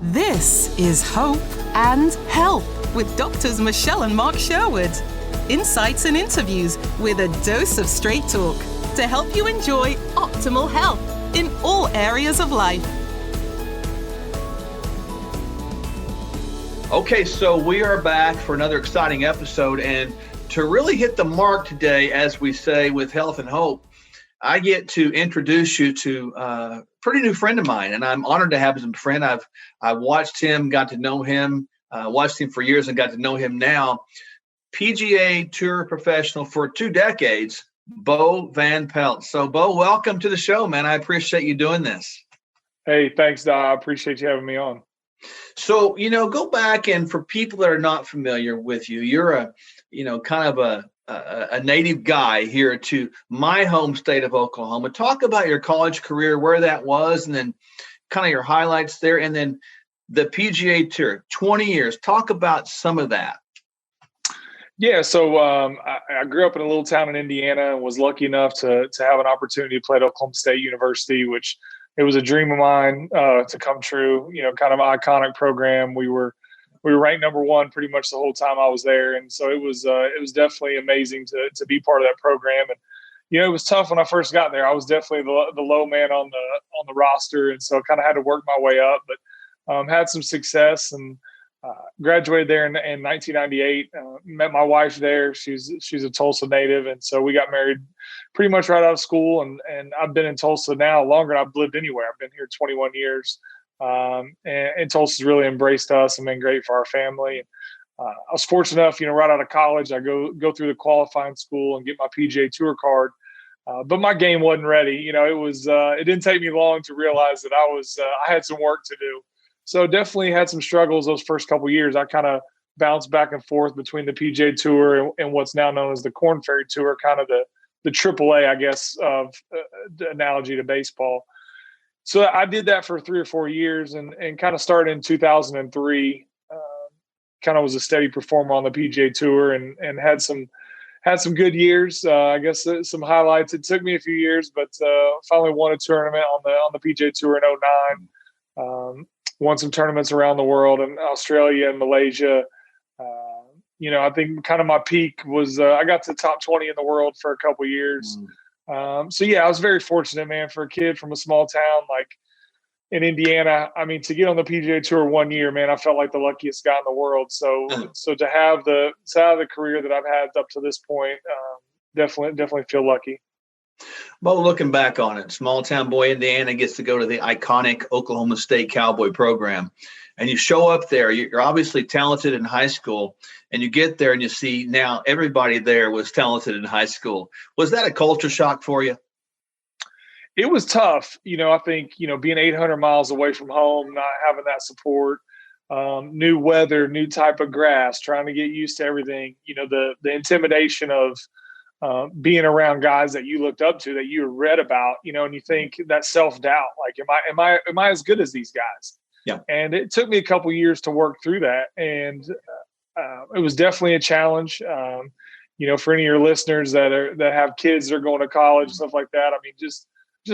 This is Hope and Help with Doctors Michelle and Mark Sherwood. Insights and interviews with a dose of straight talk to help you enjoy optimal health in all areas of life. Okay, so we are back for another exciting episode, and to really hit the mark today, as we say, with Health and Hope, I get to introduce you to a pretty new friend of mine, and I'm honored to have him as a friend. I've watched him, got to know him, watched him for years and got to know him now. PGA Tour professional for 2 decades, Bo Van Pelt. So, Bo, welcome to the show, man. I appreciate you doing this. Hey, thanks, Doc. I appreciate you having me on. So, go back, and for people that are not familiar with you, you're kind of a native guy here to my home state of Oklahoma. Talk about your college career, where that was, and then kind of your highlights there, and then the PGA Tour, 20 years. Talk about some of that. Yeah, so I grew up in a little town in Indiana and was lucky enough to have an opportunity to play at Oklahoma State University, which it was a dream of mine to come true. Kind of an iconic program. We were ranked number one pretty much the whole time I was there, and so it was definitely amazing to be part of that program. And it was tough when I first got there. I was definitely the low man on the roster, and so I kind of had to work my way up. But had some success and graduated there in 1998. Met my wife there. She's a Tulsa native, and so we got married pretty much right out of school. And I've been in Tulsa now longer than I've lived anywhere. I've been here 21 years. And Tulsa's really embraced us and been great for our family. I was fortunate enough, right out of college, I go through the qualifying school and get my PGA Tour card. But my game wasn't ready. It didn't take me long to realize that I had some work to do. So definitely had some struggles those first couple of years. I kind of bounced back and forth between the PGA Tour and what's now known as the Korn Ferry Tour, kind of the AAA, I guess, of the analogy to baseball. So I did that for 3 or 4 years and kind of started in 2003. Kind of was a steady performer on the PGA Tour and had some good years. I guess some highlights. It took me a few years, but finally won a tournament on the PGA Tour in 2009. Won some tournaments around the world in Australia and Malaysia. I think kind of my peak was I got to the top 20 in the world for a couple of years. So yeah, I was very fortunate, man, for a kid from a small town like in Indiana. I mean, to get on the PGA Tour 1 year, man, I felt like the luckiest guy in the world. So to have the career that I've had up to this point, definitely feel lucky. Well, looking back on it, small town boy Indiana gets to go to the iconic Oklahoma State Cowboy program, and you show up there. You're obviously talented in high school, and you get there and you see now everybody there was talented in high school. Was that a culture shock for you? It was tough. I think, being 800 miles away from home, not having that support, new weather, new type of grass, trying to get used to everything, the intimidation of being around guys that you looked up to, that you read about, and you think that self-doubt, like, am I as good as these guys? Yeah. And it took me a couple years to work through that. And it was definitely a challenge. For any of your listeners that have kids that are going to college and stuff like that, I mean, just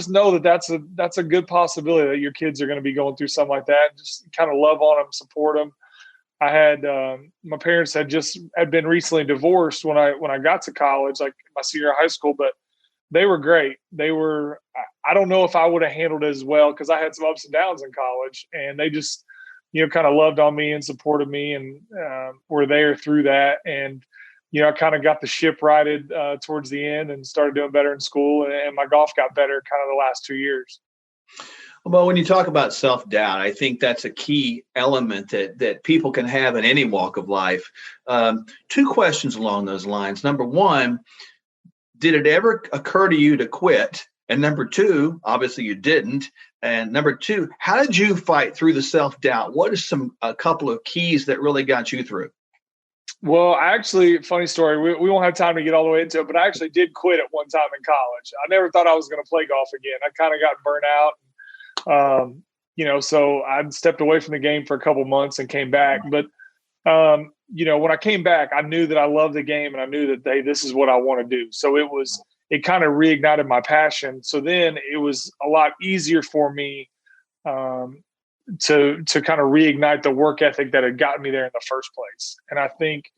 know that's a good possibility that your kids are going to be going through something like that. Just kind of love on them, support them. I had my parents had been recently divorced when I got to college, like my senior year of high school, but they were great. I don't know if I would have handled it as well because I had some ups and downs in college, and they just kind of loved on me and supported me and were there through that. And I kind of got the ship righted towards the end and started doing better in school, and my golf got better kind of the last 2 years. Well, when you talk about self-doubt, I think that's a key element that people can have in any walk of life. 2 questions along those lines. Number one, did it ever occur to you to quit? And number 2, obviously you didn't. And number 2, how did you fight through the self-doubt? What is a couple of keys that really got you through? Well, actually, funny story. We won't have time to get all the way into it, but I actually did quit at one time in college. I never thought I was going to play golf again. I kind of got burnt out. So I stepped away from the game for a couple months and came back. But, when I came back, I knew that I loved the game and I knew that, hey, this is what I want to do. So it kind of reignited my passion. So then it was a lot easier for me to kind of reignite the work ethic that had gotten me there in the first place. And I think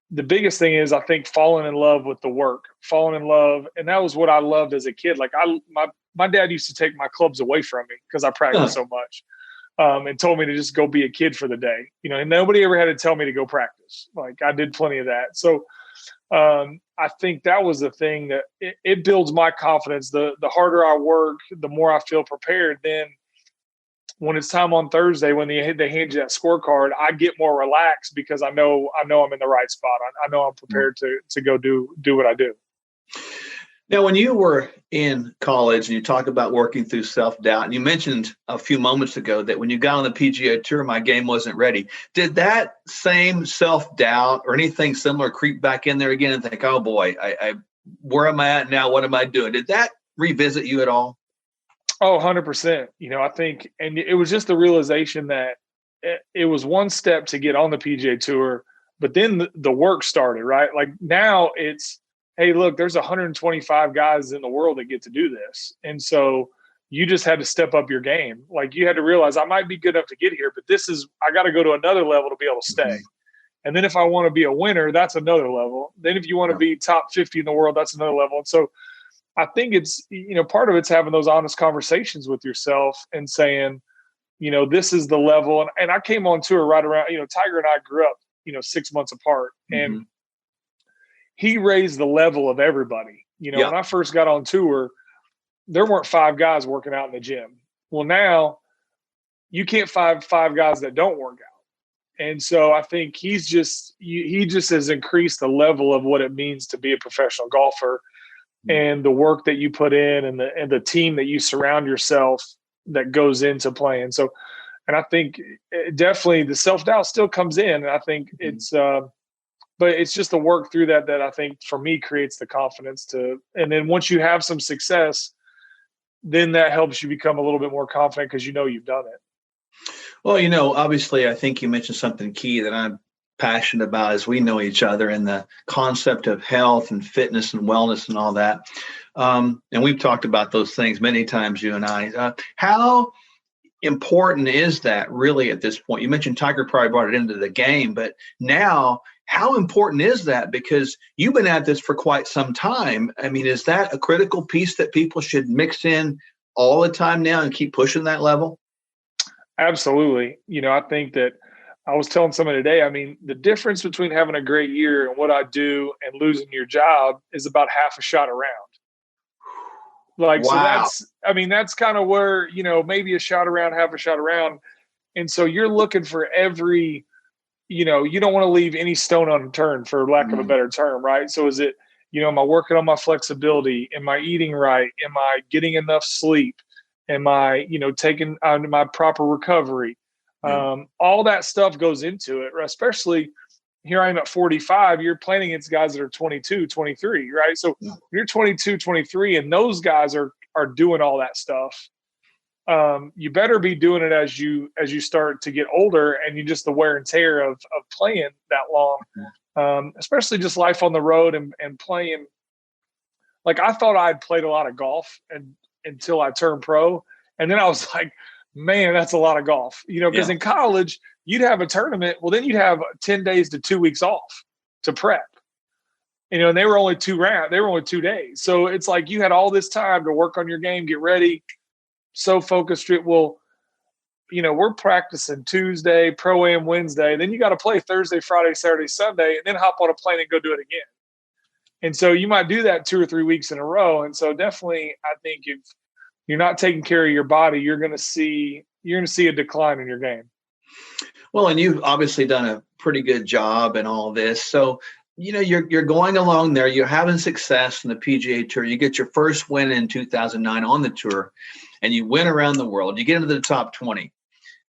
the biggest thing is, I think, falling in love with the work, falling in love. And that was what I loved as a kid. Like my dad used to take my clubs away from me because I practiced so much, and told me to just go be a kid for the day, and nobody ever had to tell me to go practice. Like, I did plenty of that. So I think that was the thing that it builds my confidence. The harder I work, the more I feel prepared. Then when it's time on Thursday, when they hand you that scorecard, I get more relaxed because I know I'm in the right spot. I know I'm prepared to go do what I do. Now, when you were in college and you talk about working through self-doubt, and you mentioned a few moments ago that when you got on the PGA Tour, my game wasn't ready. Did that same self-doubt or anything similar creep back in there again and think, oh boy, where am I at now? What am I doing? Did that revisit you at all? Oh, 100%. I think, and it was just the realization that it was one step to get on the PGA Tour, but then the work started, right? Like, now it's, hey, look, there's 125 guys in the world that get to do this. And so you just had to step up your game. Like, you had to realize, I might be good enough to get here, but I got to go to another level to be able to stay. Mm-hmm. And then if I want to be a winner, that's another level. Then if you want to be top 50 in the world, that's another level. And so I think it's, part of it's having those honest conversations with yourself and saying, this is the level. And I came on tour right around, Tiger and I grew up, 6 months apart. Mm-hmm. And he raised the level of everybody. When I first got on tour, there weren't 5 guys working out in the gym. Well, now you can't find 5 guys that don't work out. And so I think he just has increased the level of what it means to be a professional golfer. And the work that you put in and the team that you surround yourself that goes into playing. So, and I think definitely the self-doubt still comes in. And I think it's, but it's just the work through that I think for me creates the confidence and then once you have some success, then that helps you become a little bit more confident because you've done it. Well, obviously I think you mentioned something key that I'm passionate about as we know each other, and the concept of health and fitness and wellness and all that. And we've talked about those things many times, you and I. How important is that really at this point? You mentioned Tiger probably brought it into the game, but now how important is that? Because you've been at this for quite some time. I mean, is that a critical piece that people should mix in all the time now and keep pushing that level? Absolutely. I think that I was telling somebody today, I mean, the difference between having a great year and what I do and losing your job is about half a shot around. Like, wow. So that's kind of where, maybe a shot around, half a shot around. And so you're looking for every, you don't want to leave any stone unturned, for lack of a better term, right? So is it, am I working on my flexibility? Am I eating right? Am I getting enough sleep? Am I, taking my proper recovery? All that stuff goes into it, especially here I am at 45, you're playing against guys that are 22, 23, right? So you're 22, 23, and those guys are doing all that stuff. You better be doing it as you start to get older, and you just the wear and tear of playing that long, especially just life on the road and playing. Like, I thought I'd played a lot of golf until I turned pro. And then I was like, man, that's a lot of golf, because in college you'd have a tournament. Well, then you'd have 10 days to 2 weeks off to prep, and they were only 2 rounds. They were only 2 days. So it's like you had all this time to work on your game, get ready. So focused. Well, we're practicing Tuesday, Pro-Am Wednesday. Then you got to play Thursday, Friday, Saturday, Sunday, and then hop on a plane and go do it again. And so you might do that 2 or 3 weeks in a row. And so definitely, I think if you're not taking care of your body, you're going to see a decline in your game. Well, and you've obviously done a pretty good job in all this. So, you're going along there, you're having success in the PGA Tour. You get your first win in 2009 on the tour, and you win around the world. You get into the top 20,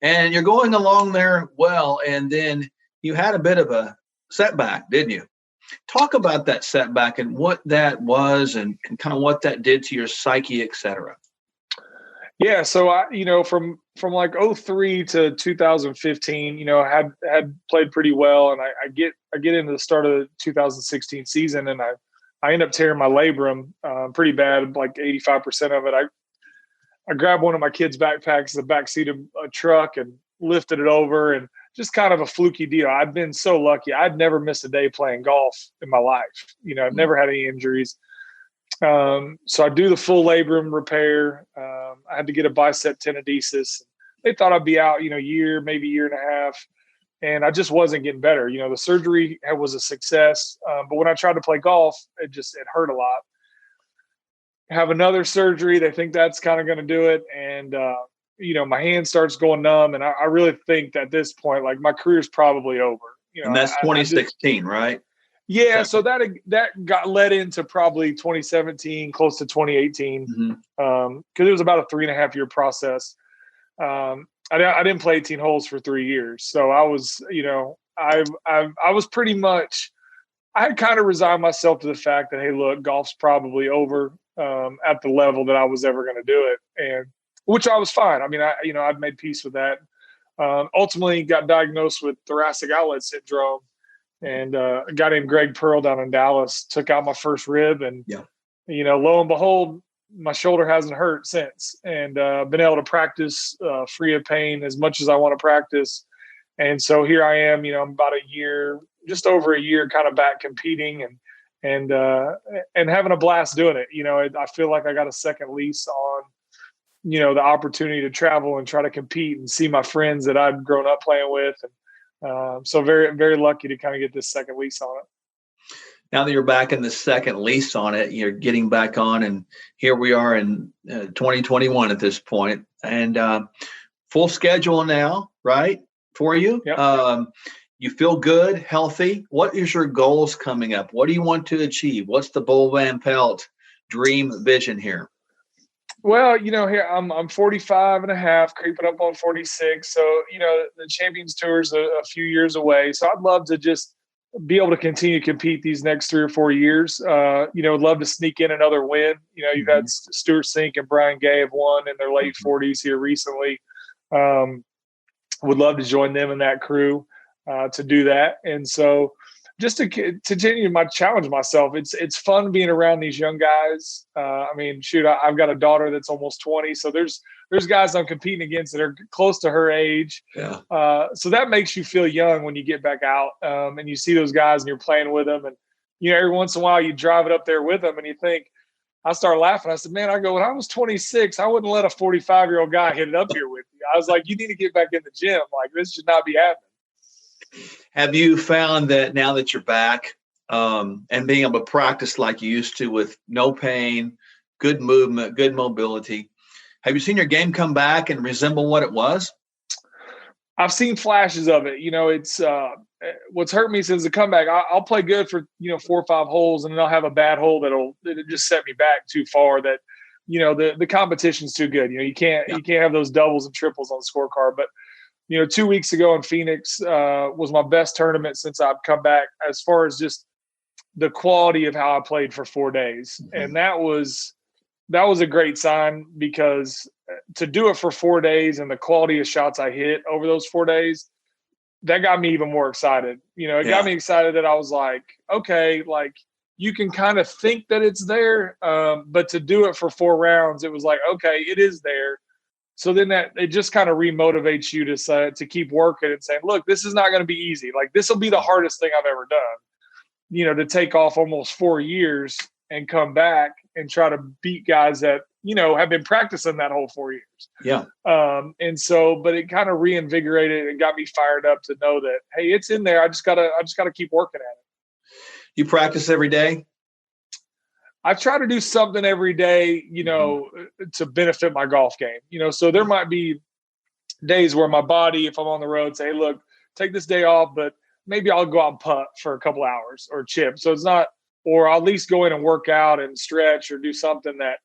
and you're going along there well. And then you had a bit of a setback, didn't you? Talk about that setback and what that was and kind of what that did to your psyche, et cetera. Yeah. So I, from like 2003 to 2015, I had played pretty well, and I get into the start of the 2016 season, and I end up tearing my labrum pretty bad, like 85% of it. I grabbed one of my kids' backpacks, the backseat of a truck, and lifted it over, and just kind of a fluky deal. I've been so lucky. I'd never missed a day playing golf in my life. I've never had any injuries. So I do the full labrum repair. I had to get a bicep tenodesis. They thought I'd be out, year, maybe year and a half. And I just wasn't getting better. The surgery was a success. But when I tried to play golf, it hurt a lot. Have another surgery. They think that's kind of going to do it. And, my hand starts going numb. And I really think at this point, like, my career's probably over. And that's 2016, right? Yeah. So that got led into probably 2017, close to 2018. Cause it was about a 3.5 year process. I didn't play 18 holes for 3 years. So I was, I was pretty much, I had kind of resigned myself to the fact that, hey, look, golf's probably over at the level that I was ever going to do it. And which I was fine. I mean, I'd made peace with that. Ultimately got diagnosed with thoracic outlet syndrome, and a guy named Greg Pearl down in Dallas took out my first rib, and, lo and behold, my shoulder hasn't hurt since, and been able to practice free of pain as much as I want to practice. And so here I am, I'm about a year, just over a year, kind of back competing and having a blast doing it. I feel like I got a second lease on, the opportunity to travel and try to compete and see my friends that I'd grown up playing with. And so very, very lucky to kind of get this second lease on it. Now that you're back in the second lease on it, you're getting back on, and here we are in 2021 at this point, and full schedule now, right, for you? Yep. You feel good, healthy. What is your goals coming up? What do you want to achieve? What's the Bull Van Pelt dream vision here? Well, here I'm 45 and a half, creeping up on 46. So, the Champions Tour is a few years away. So I'd love to just be able to continue to compete these next 3 or 4 years. Would love to sneak in another win. You've had Stuart Sink and Brian Gay have won in their late 40s here recently. Would love to join them in that crew to do that. And so just to continue to challenge myself, it's fun being around these young guys. I've got a daughter that's almost 20. So there's guys I'm competing against that are close to her age. Yeah. So that makes you feel young when you get back out and you see those guys and you're playing with them. And, every once in a while you drive it up there with them and you think, I started laughing. I said, man, when I was 26, I wouldn't let a 45-year-old guy hit it up here with me. I was like, you need to get back in the gym. Like, this should not be happening. Have you found that now that you're back and being able to practice like you used to with no pain, good movement, good mobility, have you seen your game come back and resemble what it was? I've seen flashes of it. It's what's hurt me since the comeback. I'll play good for 4 or 5 holes, and then I'll have a bad hole that'll just set me back too far. That the competition's too good. You can't have those doubles and triples on the scorecard. But 2 weeks ago in Phoenix was my best tournament since I've come back, as far as just the quality of how I played for 4 days, and that was a great sign, because to do it for 4 days and the quality of shots I hit over those 4 days, that got me even more excited. It got me excited that I was like, okay, like, you can kind of think that it's there, but to do it for 4 rounds, it was like, okay, it is there. So then that it just kind of remotivates you to keep working and saying, look, this is not going to be easy. Like, this will be the hardest thing I've ever done, to take off almost 4 years and come back and try to beat guys that, have been practicing that whole 4 years. Yeah. And so, but it kind of reinvigorated and got me fired up to know that, hey, it's in there. I just gotta keep working at it. You practice every day? I try to do something every day, to benefit my golf game. So there might be days where my body, if I'm on the road, say, hey, look, take this day off, but maybe I'll go out and putt for a couple hours or chip. So it's not, or I'll at least go in and work out and stretch or do something that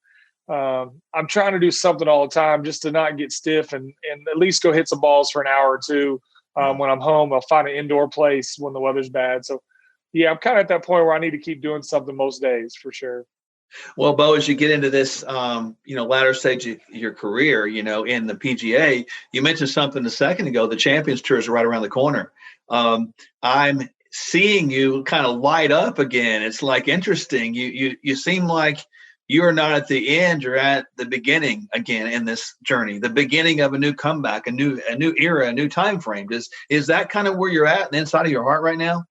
I'm trying to do something all the time just to not get stiff and at least go hit some balls for an hour or two. When I'm home, I'll find an indoor place when the weather's bad. So yeah, I'm kind of at that point where I need to keep doing something most days for sure. Well, Bo, as you get into this, latter stage of your career, in the PGA, you mentioned something a second ago. The Champions Tour is right around the corner. I'm seeing you kind of light up again. It's like interesting. You seem like you are not at the end, you're at the beginning again in this journey, the beginning of a new comeback, a new era, a new time frame. Is that kind of where you're at inside of your heart right now?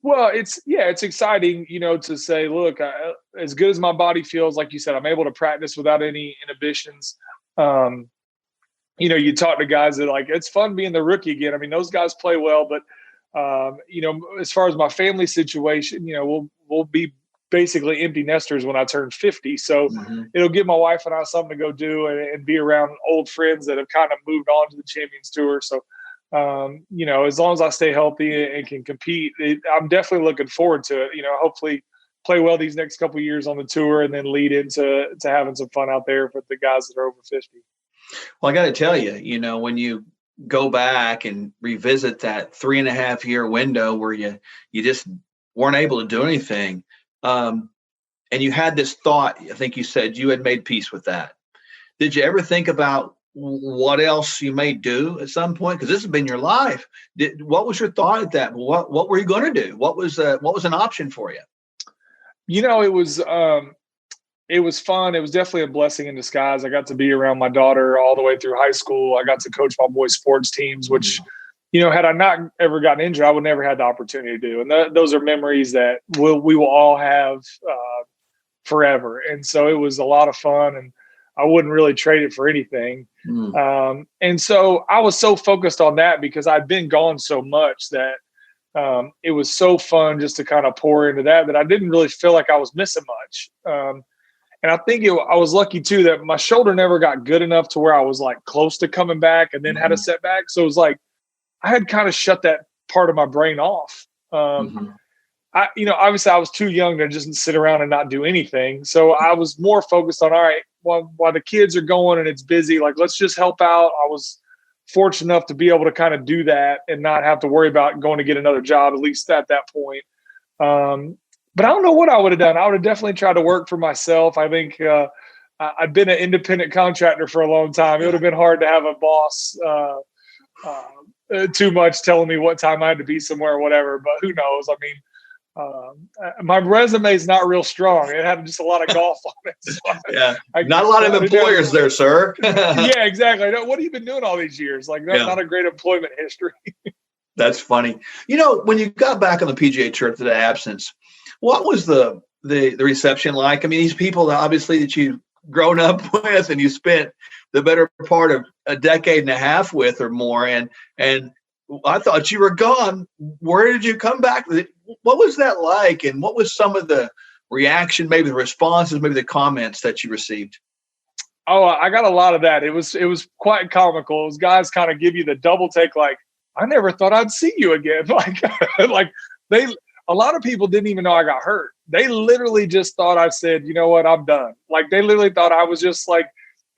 Well, it's exciting, to say, look, as good as my body feels, like you said, I'm able to practice without any inhibitions. You talk to guys that like, it's fun being the rookie again. I mean, those guys play well, but as far as my family situation, we'll be basically empty nesters when I turn 50. So it'll give my wife and I something to go do and be around old friends that have kind of moved on to the Champions Tour. So, as long as I stay healthy and can compete, I'm definitely looking forward to it. Hopefully play well these next couple of years on the tour and then lead into having some fun out there with the guys that are over 50. Well, I got to tell you, when you go back and revisit that 3.5 year window where you just weren't able to do anything, and you had this thought, I think you said you had made peace with that. Did you ever think about what else you may do at some point? Because this has been your life. What was your thought at that? What were you going to do? What was an option for you? It was fun. It was definitely a blessing in disguise. I got to be around my daughter all the way through high school. I got to coach my boys' sports teams, which, had I not ever gotten injured, I would never had the opportunity to do. And those are memories that we will all have forever. And so it was a lot of fun, and I wouldn't really trade it for anything. And so I was so focused on that because I'd been gone so much that it was so fun just to kind of pour into that I didn't really feel like I was missing much. And I think I was lucky too that my shoulder never got good enough to where I was like close to coming back and then had a setback. So it was like I had kind of shut that part of my brain off. Obviously I was too young to just sit around and not do anything. So I was more focused on, all right, while the kids are going and it's busy, like, let's just help out. I was fortunate enough to be able to kind of do that and not have to worry about going to get another job, at least at that point. But I don't know what I would have done. I would have definitely tried to work for myself. I think I'd been an independent contractor for a long time. It would have been hard to have a boss too much telling me what time I had to be somewhere or whatever. But who knows? I mean, my resume is not real strong. It had just a lot of golf on it. So not a lot of employers there, sir. Yeah, exactly. What have you been doing all these years? Like, that's not a great employment history. That's funny. When you got back on the PGA Tour after the absence, what was the reception like? I mean, these people obviously that you've grown up with and you spent the better part of a decade and a half with or more, and I thought you were gone. Where did you come back? What was that like? And what was some of the reaction, maybe the responses, maybe the comments that you received? Oh, I got a lot of that. It was quite comical. It was guys kind of give you the double take, like, I never thought I'd see you again. A lot of people didn't even know I got hurt. They literally just thought I said, you know what, I'm done. Like, they literally thought I was just like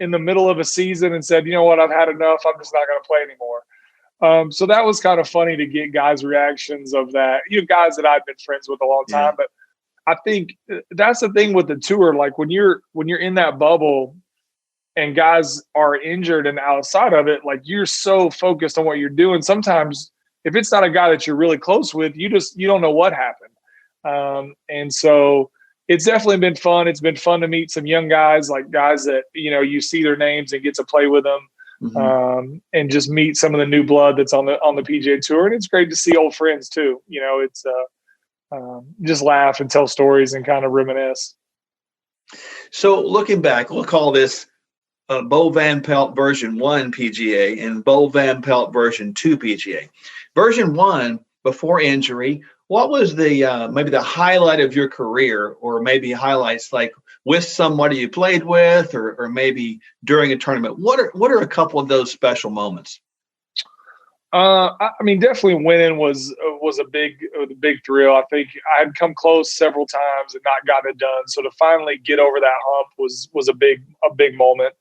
in the middle of a season and said, you know what, I've had enough. I'm just not going to play anymore. So that was kind of funny to get guys' reactions of that. Guys that I've been friends with a long time. But I think that's the thing with the tour. Like, when you're in that bubble and guys are injured and outside of it, like, you're so focused on what you're doing. Sometimes if it's not a guy that you're really close with, you don't know what happened. And so it's definitely been fun. It's been fun to meet some young guys, like guys that, you see their names and get to play with them, and just meet some of the new blood that's on the PGA Tour. And it's great to see old friends too. It's just laugh and tell stories and kind of reminisce. So looking back, we'll call this Bo Van Pelt version 1 PGA and Bo Van Pelt version 2 PGA. Version 1, before injury, what was the maybe the highlight of your career, or maybe highlights like with somebody you played with, or maybe during a tournament? What are a couple of those special moments? I mean, definitely winning was a big thrill. I think I had come close several times and not gotten it done. So to finally get over that hump was a big moment.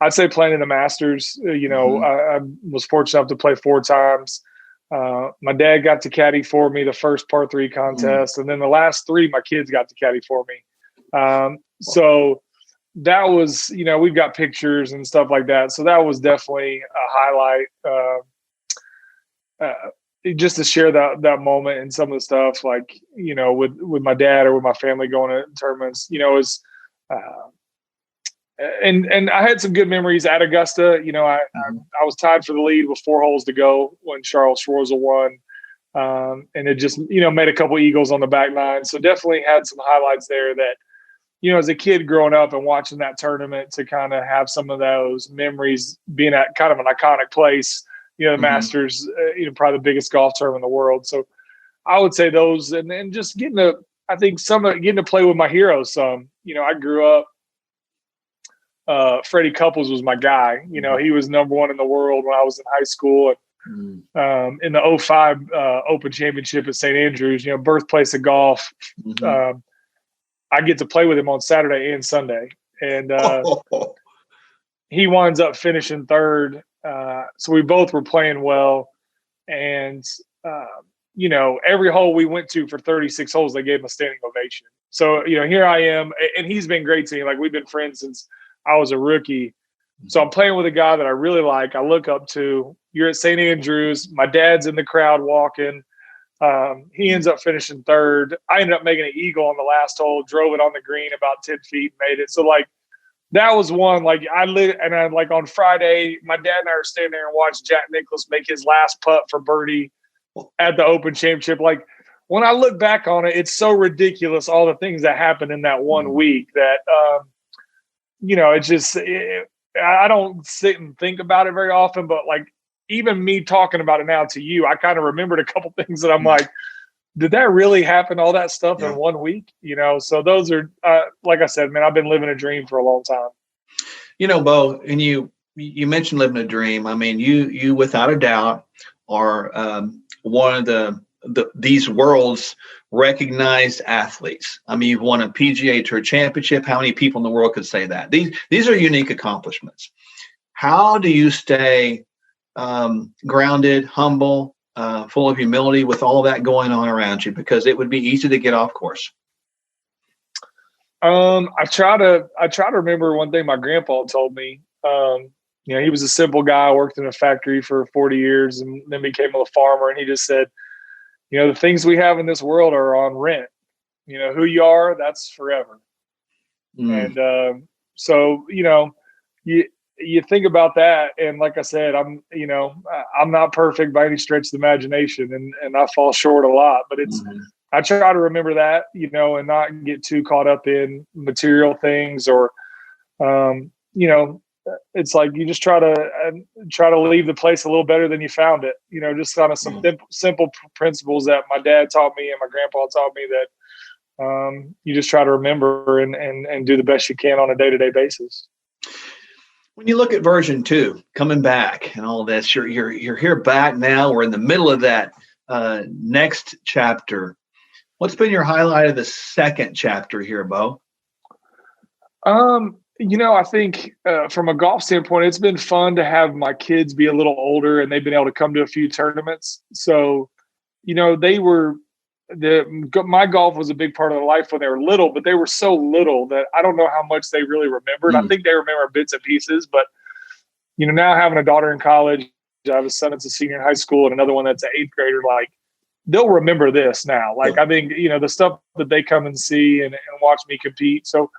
I'd say playing in the Masters, I was fortunate enough to play 4 times. My dad got to caddy for me the first par 3 contest. And then the last 3, my kids got to caddy for me. So that was, we've got pictures and stuff like that. So that was definitely a highlight. just to share that moment and some of the stuff, like, with my dad or with my family going to tournaments, is, and I had some good memories at Augusta. I was tied for the lead with 4 holes to go when Charles Schwartzel won. And it just, made a couple eagles on the back nine. So definitely had some highlights there that, as a kid growing up and watching that tournament, to kind of have some of those memories being at kind of an iconic place, the Masters, probably the biggest golf tournament in the world. So I would say those, and then just getting to play with my heroes some. I grew up, Freddie Couples was my guy. He was number 1 in the world when I was in high school. And in the 2005 Open Championship at St. Andrews, birthplace of golf, I get to play with him on Saturday and Sunday. And he winds up finishing 3rd. So we both were playing well. And, every hole we went to for 36 holes, they gave him a standing ovation. So, here I am. And he's been great to me. Like, we've been friends since I was a rookie. So I'm playing with a guy that I really like, I look up to. You're at St. Andrews. My dad's in the crowd walking. He ends up finishing 3rd. I ended up making an eagle on the last hole, drove it on the green about 10 feet, made it. So, like, that was one. Like, like on Friday, my dad and I were standing there and watched Jack Nicklaus make his last putt for birdie at the Open Championship. Like, when I look back on it, it's so ridiculous, all the things that happened in that one week that, it's just I don't sit and think about it very often, but, like, even me talking about it now to you, I kind of remembered a couple things that I'm like, did that really happen? All that stuff in 1 week, So those are, like I said, man, I've been living a dream for a long time. Bo, and you mentioned living a dream. I mean, you without a doubt are one of these world's recognized athletes. I mean, you've won a PGA Tour championship. How many people in the world could say that? These are unique accomplishments. How do you stay grounded, humble, full of humility with all that going on around you? Because it would be easy to get off course. I try to remember one thing my grandpa told me. He was a simple guy, worked in a factory for 40 years and then became a farmer. And he just said, the things we have in this world are on rent. Who you are, that's forever. And so, you think about that. And like I said, I'm not perfect by any stretch of the imagination, and I fall short a lot, but I try to remember that, and not get too caught up in material things or, it's like you just try to leave the place a little better than you found it. Just kind of some simple principles that my dad taught me and my grandpa taught me that you just try to remember and do the best you can on a day-to-day basis. When you look at version 2 coming back and all this, you're here back now. We're in the middle of that next chapter. What's been your highlight of the second chapter here, Bo? I think from a golf standpoint, it's been fun to have my kids be a little older and they've been able to come to a few tournaments. So, my golf was a big part of their life when they were little, but they were so little that I don't know how much they really remembered. I think they remember bits and pieces, but, now having a daughter in college, I have a son that's a senior in high school and another one that's an 8th grader, like, they'll remember this now. Like, I think, the stuff that they come and see and watch me compete. So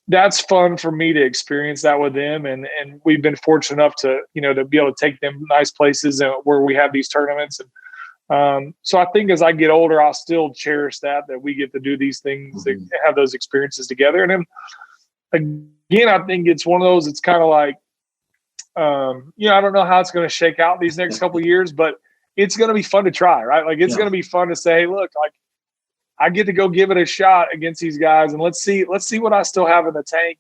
that's fun for me to experience that with them. And we've been fortunate enough to, to be able to take them nice places where we have these tournaments. And so I think as I get older, I'll still cherish that we get to do these things, that have those experiences together. And then again, I think it's one of those, it's kind of like, I don't know how it's going to shake out these next couple of years, but it's going to be fun to try, right? Like, it's going to be fun to say, hey, look, like, I get to go give it a shot against these guys, and let's see what I still have in the tank,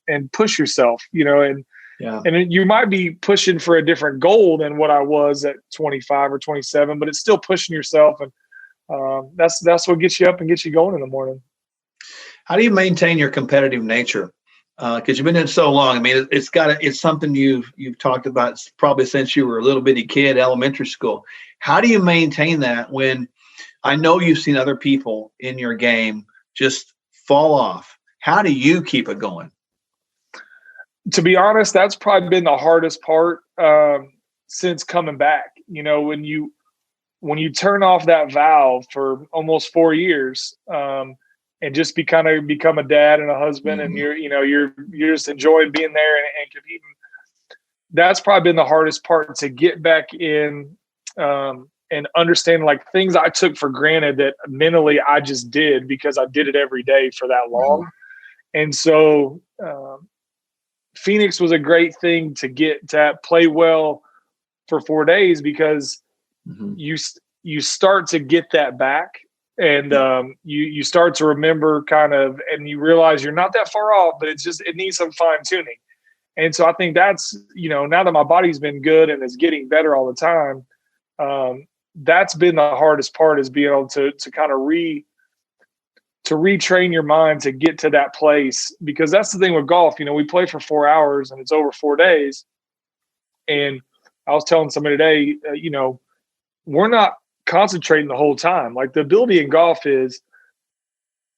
and push yourself, and you might be pushing for a different goal than what I was at 25 or 27, but it's still pushing yourself, and that's what gets you up and gets you going in the morning. How do you maintain your competitive nature? Because you've been in it so long. I mean, it's something you've talked about probably since you were a little bitty kid, elementary school. How do you maintain that when I know you've seen other people in your game just fall off? How do you keep it going? To be honest, that's probably been the hardest part. since coming back. When you turn off that valve for almost 4 years, and just become a dad and a husband, and you're just enjoying being there and competing. That's probably been the hardest part, to get back in, and understand like things I took for granted that mentally I just did because I did it every day for that long. And so Phoenix was a great thing to get to play well for 4 days, because you start to get that back, and you start to remember kind of, and you realize you're not that far off, but it needs some fine tuning. And so I think that's, now that my body's been good and is getting better all the time, that's been the hardest part, is being able to kind of retrain your mind to get to that place. Because that's the thing with golf, we play for 4 hours and it's over 4 days. And I was telling somebody today, we're not concentrating the whole time. Like, the ability in golf is,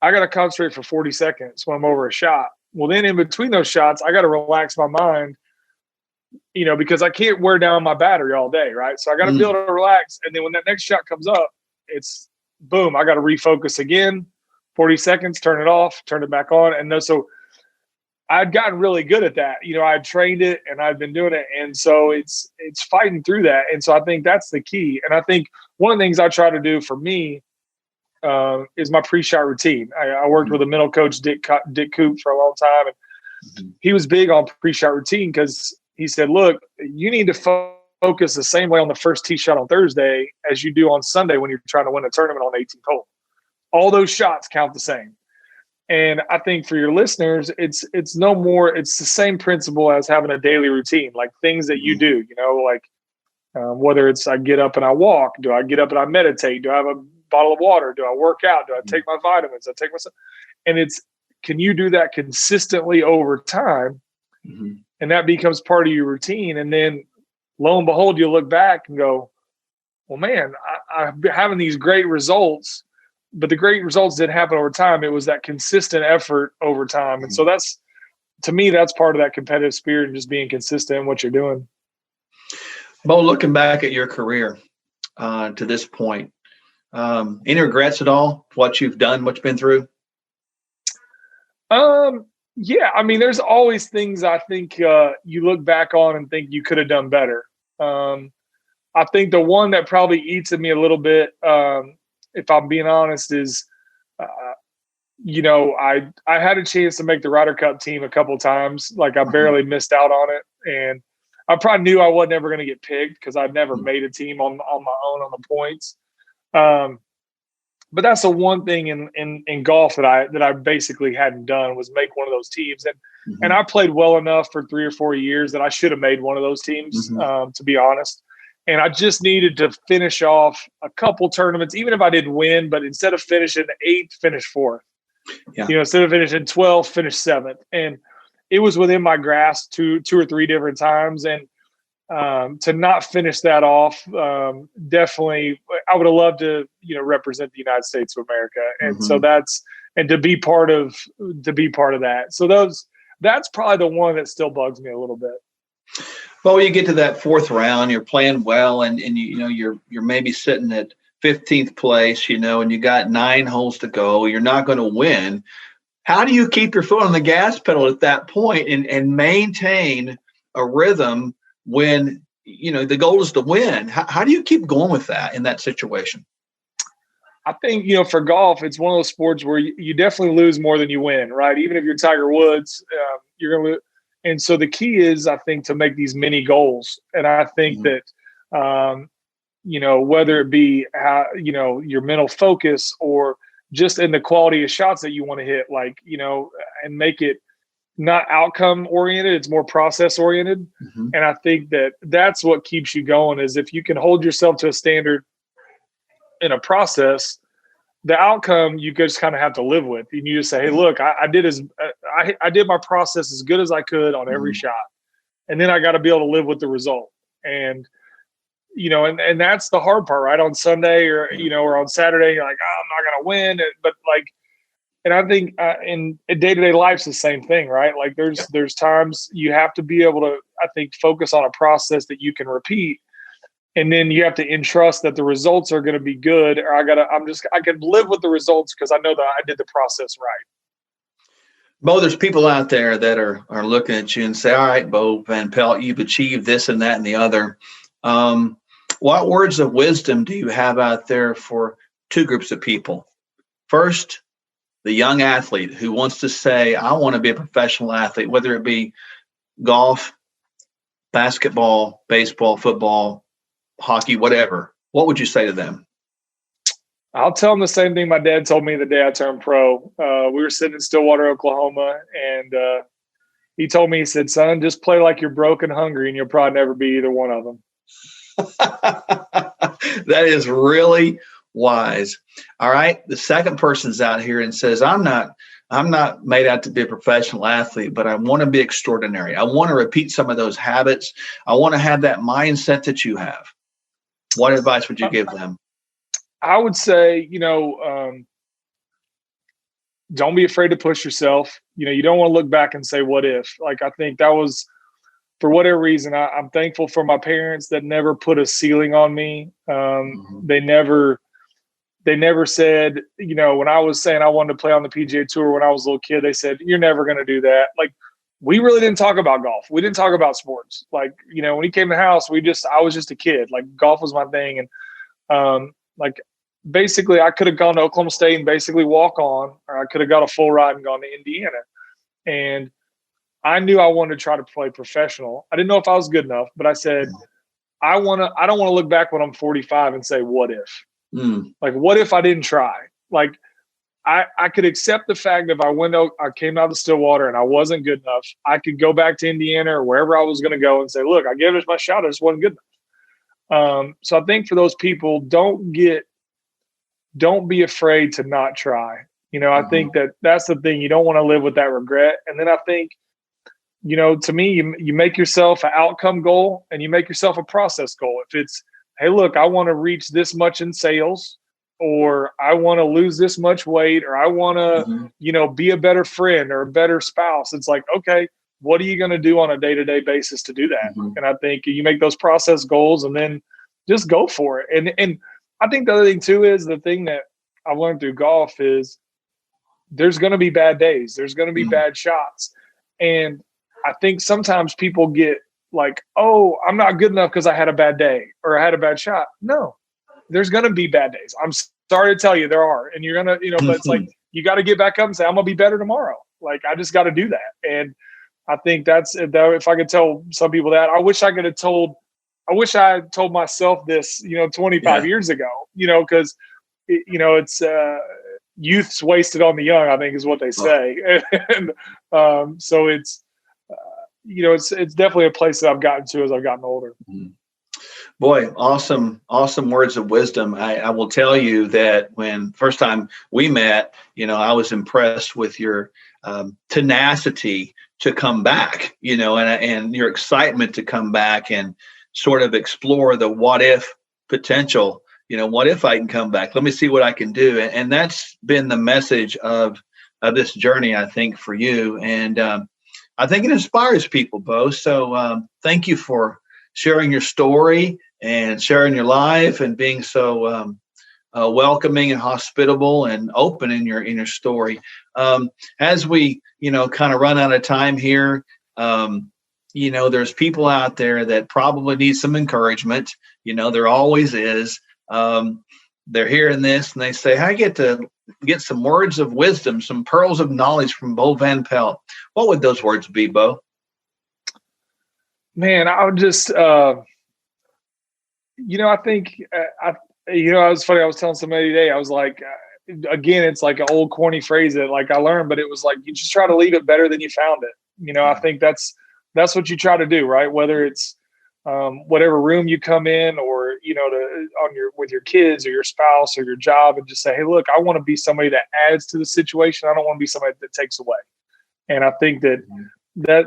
I got to concentrate for 40 seconds when I'm over a shot. Well, then in between those shots, I got to relax my mind, because I can't wear down my battery all day, right? So I got to be able to relax. And then when that next shot comes up, it's boom, I got to refocus again, 40 seconds, turn it off, turn it back on. And so I'd gotten really good at that. I'd trained it and I'd been doing it. And so it's fighting through that. And so I think that's the key. And I think one of the things I try to do for me is my pre-shot routine. I worked with a mental coach, Dick Coop, for a long time. And he was big on pre-shot routine, because he said, look, you need to focus the same way on the first tee shot on Thursday as you do on Sunday when you're trying to win a tournament on 18th hole. All those shots count the same. And I think for your listeners, it's no more, it's the same principle as having a daily routine, like things that you do, whether it's I get up and I walk, do I get up and I meditate, do I have a bottle of water, do I work out, do I take my vitamins, I take myself, and can you do that consistently over time? And that becomes part of your routine. And then lo and behold, you look back and go, well, man, I've been having these great results, but the great results didn't happen over time. It was that consistent effort over time. And so to me, that's part of that competitive spirit, and just being consistent in what you're doing. Bo, looking back at your career to this point, any regrets at all? What you've done, what you've been through? Yeah, I mean, there's always things I think you look back on and think you could have done better. I think the one that probably eats at me a little bit, if I'm being honest, is, I had a chance to make the Ryder Cup team a couple times. Like, I barely missed out on it. And I probably knew I wasn't ever going to get picked, because I'd never made a team on my own on the points. But that's the one thing in golf that I basically hadn't done, was make one of those teams. And I played well enough for 3 or 4 years that I should have made one of those teams, to be honest. And I just needed to finish off a couple tournaments, even if I didn't win, but instead of finishing 8th, finish 4th. Yeah. Instead of finishing 12th, finish 7th. And it was within my grasp two or three different times. And to not finish that off, definitely, I would have loved to, represent the United States of America. And so to be part of that. So that's probably the one that still bugs me a little bit. Well, you get to that 4th round, you're playing well, and you're maybe sitting at 15th place, and you got 9 holes to go. You're not going to win. How do you keep your foot on the gas pedal at that point and maintain a rhythm when, the goal is to win? How do you keep going with that in that situation? I think, for golf, it's one of those sports where you definitely lose more than you win, right? Even if you're Tiger Woods, you're going to lose. And so the key is, I think, to make these mini goals. And I think that, whether it be, your mental focus or just in the quality of shots that you want to hit, and make it not outcome oriented, it's more process oriented. And I think that's what keeps you going, is if you can hold yourself to a standard in a process, the outcome you just kind of have to live with. And you just say, hey, look, I did my process as good as I could on every shot. And then I got to be able to live with the result. And, and that's the hard part, right? On Sunday or on Saturday, you're like, oh, I'm not going to win. But And I think in day-to-day life's the same thing, right? Like there's times you have to be able to, I think, focus on a process that you can repeat. And then you have to entrust that the results are going to be good, or I can live with the results because I know that I did the process right. Bo, there's people out there that are looking at you and say, all right, Bo Van Pelt, you've achieved this and that and the other. What words of wisdom do you have out there for two groups of people? First, the young athlete who wants to say, I want to be a professional athlete, whether it be golf, basketball, baseball, football, hockey, whatever. What would you say to them? I'll tell them the same thing my dad told me the day I turned pro. We were sitting in Stillwater, Oklahoma, and he told me, he said, son, just play like you're broke and hungry, and you'll probably never be either one of them. That is really wise. All right. The second person's out here and says, I'm not made out to be a professional athlete, but I want to be extraordinary. I want to repeat some of those habits. I want to have that mindset that you have. What advice would you give them? I would say, don't be afraid to push yourself. You don't want to look back and say, what if? Like, I think that was, for whatever reason, I'm thankful for my parents that never put a ceiling on me. They never said, when I was saying I wanted to play on the PGA Tour when I was a little kid, they said, you're never going to do that. Like, we really didn't talk about golf. We didn't talk about sports. Like, when he came to the house, I was just a kid. Like, golf was my thing. And basically, I could have gone to Oklahoma State and basically walk on, or I could have got a full ride and gone to Indiana. And I knew I wanted to try to play professional. I didn't know if I was good enough, but I said, I don't want to look back when I'm 45 and say, what if? Like, what if I didn't try? Like, I could accept the fact that if I came out of Stillwater and I wasn't good enough, I could go back to Indiana or wherever I was going to go and say, look, I gave it my shot. I just wasn't good enough. So I think for those people, don't be afraid to not try. I think that's the thing. You don't want to live with that regret. And then I think, to me, you make yourself an outcome goal and you make yourself a process goal. If it's, hey, look, I want to reach this much in sales, or I want to lose this much weight, or I want to, be a better friend or a better spouse. It's like, okay, what are you going to do on a day-to-day basis to do that? And I think you make those process goals and then just go for it. And I think the other thing too is the thing that I learned through golf is there's going to be bad days. There's going to be bad shots. And I think sometimes people get like, oh, I'm not good enough because I had a bad day or I had a bad shot. No, there's going to be bad days. I'm sorry to tell you there are. And you're going to, but it's like, you got to get back up and say, I'm going to be better tomorrow. Like, I just got to do that. And I think if I could tell some people that, I wish I had told myself this, 25 years ago, because, it's youth's wasted on the young, I think is what they say. And so it's, it's definitely a place that I've gotten to as I've gotten older. Boy, awesome words of wisdom. I will tell you that when first time we met, I was impressed with your tenacity to come back, and your excitement to come back and sort of explore the what if potential. What if I can come back? Let me see what I can do. And that's been the message of this journey, I think, for you. And I think it inspires people, Bo. So thank you for sharing your story and sharing your life and being so welcoming and hospitable and open in your story. As we, kind of run out of time here, there's people out there that probably need some encouragement. There always is. They're hearing this and they say, I get to get some words of wisdom, some pearls of knowledge from Bo Van Pelt. What would those words be, Bo? Man, I would just, I think, it was funny. I was telling somebody today, I was like, again, it's like an old corny phrase that like I learned, but it was like, you just try to leave it better than you found it. I think that's what you try to do, right? Whether it's whatever room you come in or, with your kids or your spouse or your job, and just say, hey, look, I want to be somebody that adds to the situation. I don't want to be somebody that takes away. And I think that I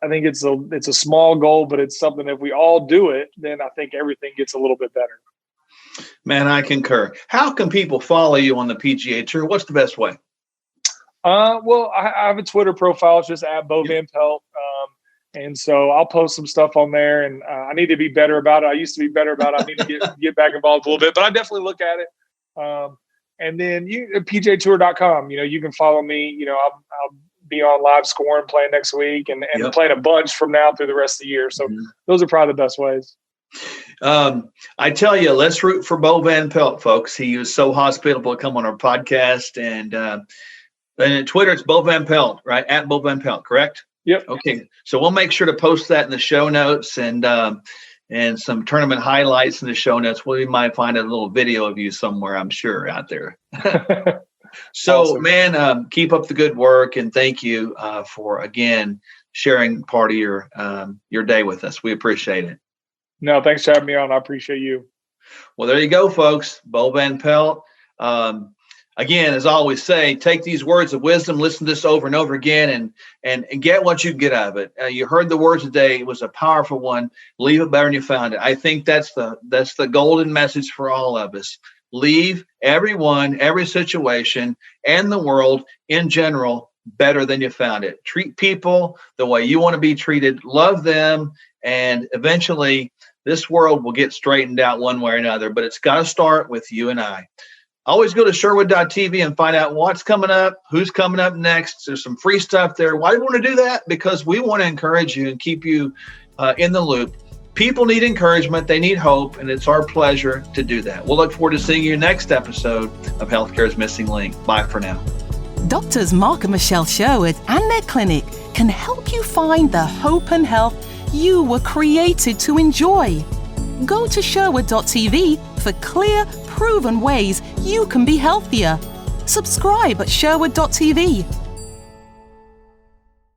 think it's a small goal, but it's something that if we all do it, then I think everything gets a little bit better. Man, I concur. How can people follow you on the PGA Tour? What's the best way? Well, I have a Twitter profile. It's just at Bos Pelt. And so I'll post some stuff on there, and I need to be better about it. I used to be better about it. I need to get back involved a little bit, but I definitely look at it. And then PGAtour.com, you can follow me. I'll be on live scoring, playing next week, and playing a bunch from now through the rest of the year. So those are probably the best ways. I tell you, let's root for Bos Pelt, folks. He was so hospitable to come on our podcast, and at Twitter, it's Bos Pelt, right? At Bos Pelt, correct? Yep. Okay. So we'll make sure to post that in the show notes and some tournament highlights in the show notes. We might find a little video of you somewhere, I'm sure, out there. So, awesome. Man, keep up the good work, and thank you for, again, sharing part of your day with us. We appreciate it. No, thanks for having me on. I appreciate you. Well, there you go, folks. Bos Pelt. Again, as I always say, take these words of wisdom, listen to this over and over again, and get what you get out of it. You heard the words today. It was a powerful one. Leave it better than you found it. I think that's the golden message for all of us. Leave everyone, every situation, and the world in general better than you found it. Treat people the way you want to be treated. Love them, and eventually this world will get straightened out one way or another. But it's got to start with you and I. Always go to Sherwood.tv and find out what's coming up, who's coming up next. There's some free stuff there. Why do you want to do that? Because we want to encourage you and keep you in the loop. People need encouragement. They need hope, and it's our pleasure to do that. We'll look forward to seeing you next episode of Healthcare's Missing Link. Bye for now. Doctors Mark and Michelle Sherwood and their clinic can help you find the hope and health you were created to enjoy. Go to Sherwood.tv for clear, proven ways you can be healthier. Subscribe at Sherwood.tv.